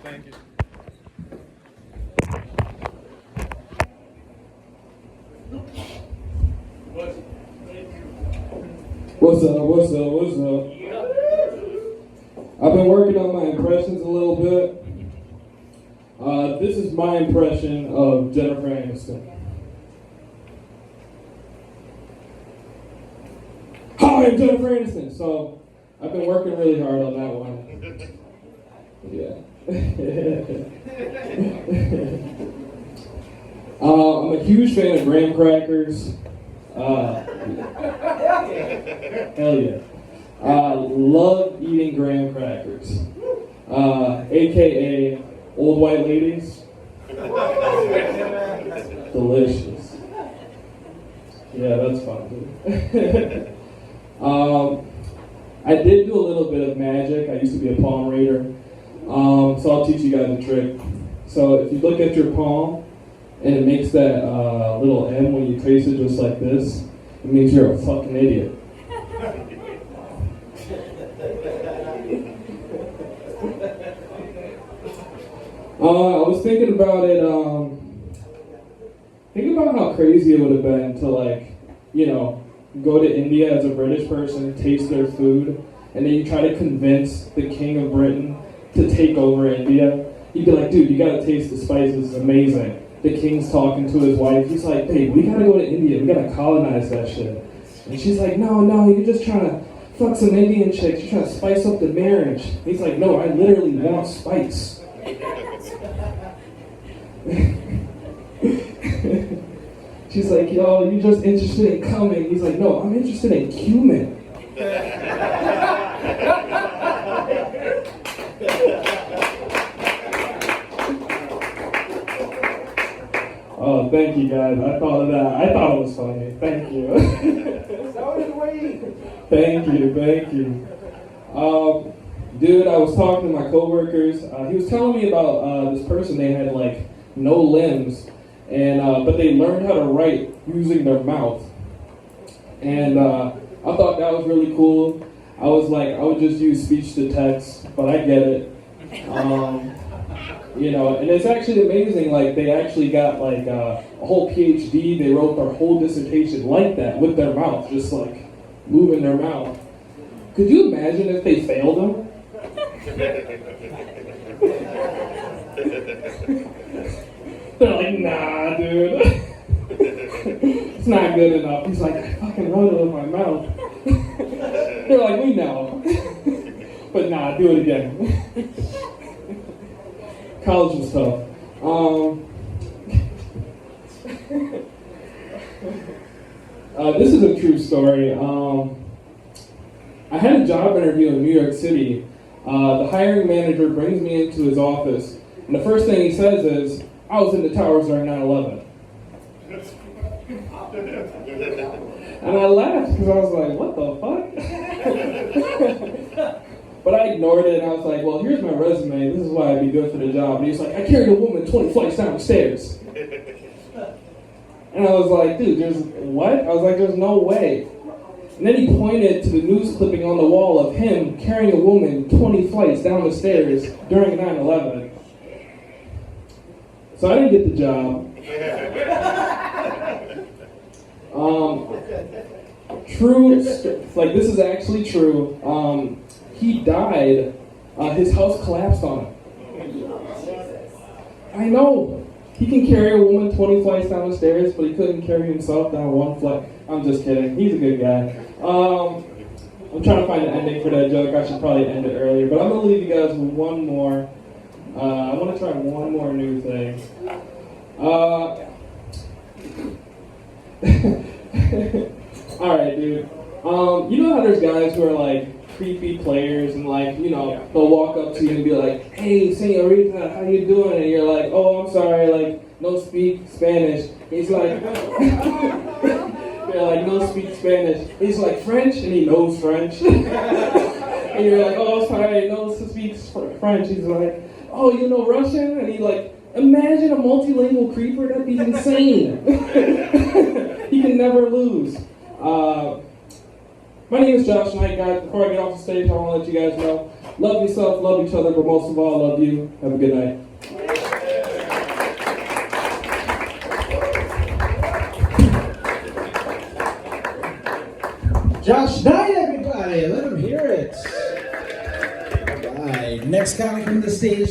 Thank you. What's up, what's up, what's up? I've been working on my impressions a little bit. This is my impression of Jennifer Aniston. Hi, I'm Jennifer Aniston. So, I've been working really hard on that one. Yeah. I'm a huge fan of graham crackers. Hell yeah. Love eating graham crackers. AKA old white ladies. Delicious. Yeah, that's fun, dude. I did do a little bit of magic. I used to be a palm reader. So I'll teach you guys a trick. So if you look at your palm, and it makes that little M when you trace it just like this, it means you're a fucking idiot. I was thinking about it, think about how crazy it would have been to, like, you know, go to India as a British person, taste their food, and then you try to convince the king of Britain to take over India. You'd be like, dude, you gotta taste the spices, it's amazing. The king's talking to his wife. He's like, babe, we gotta go to India. We gotta colonize that shit. And she's like, no, you're just trying to fuck some Indian chicks. You're trying to spice up the marriage. He's like, no, I literally want spice. She's like, yo, you're just interested in coming. He's like, no, I'm interested in cumin. Oh, thank you guys. I thought of that. I thought it was funny. Thank you. Thank you. Dude, I was talking to my coworkers. He was telling me about this person. They had like no limbs, and but they learned how to write using their mouth. And I thought that was really cool. I was like, I would just use speech to text, but I get it. You know, and it's actually amazing, like, they actually got, like, a whole PhD, they wrote their whole dissertation like that, with their mouth, just, like, moving their mouth. Could you imagine if they failed them? They're like, nah, dude. It's not good enough. He's like, I fucking wrote it with my mouth. They're like, we know. But nah, do it again. College was tough. This is a true story. I had a job interview in New York City. The hiring manager brings me into his office, and the first thing he says is, I was in the towers during 9/11. And I laughed because I was like, what the fuck? But I ignored it, and I was like, well, here's my resume. This is why I'd be good for the job. And he's like, I carried a woman 20 flights down the stairs. And I was like, dude, there's what? I was like, there's no way. And then he pointed to the news clipping on the wall of him carrying a woman 20 flights down the stairs during 9/11. So I didn't get the job. True, like, this is actually true. He died, his house collapsed on him. I know. He can carry a woman 20 flights down the stairs, but he couldn't carry himself down one flight. I'm just kidding. He's a good guy. I'm trying to find an ending for that joke. I should probably end it earlier, but I'm going to leave you guys with one more. I want to try one more new thing. Alright, dude. You know how there's guys who are like creepy players and, like, you know, they'll walk up to you and be like, hey, señorita, how you doing? And you're like, oh, I'm sorry, like, no speak Spanish. He's like, they're like, no speak Spanish. He's like, French? And he knows French. And you're like, oh, sorry, no speaks French. He's like, oh, you know Russian? And he like, imagine a multilingual creeper, that'd be insane. He can never lose. My name is Josh Knight, guys. Before I get off the stage, I want to let you guys know love yourself, love each other, but most of all, love you. Have a good night. Josh Knight, everybody, let him hear it. All right, next comic from the stage.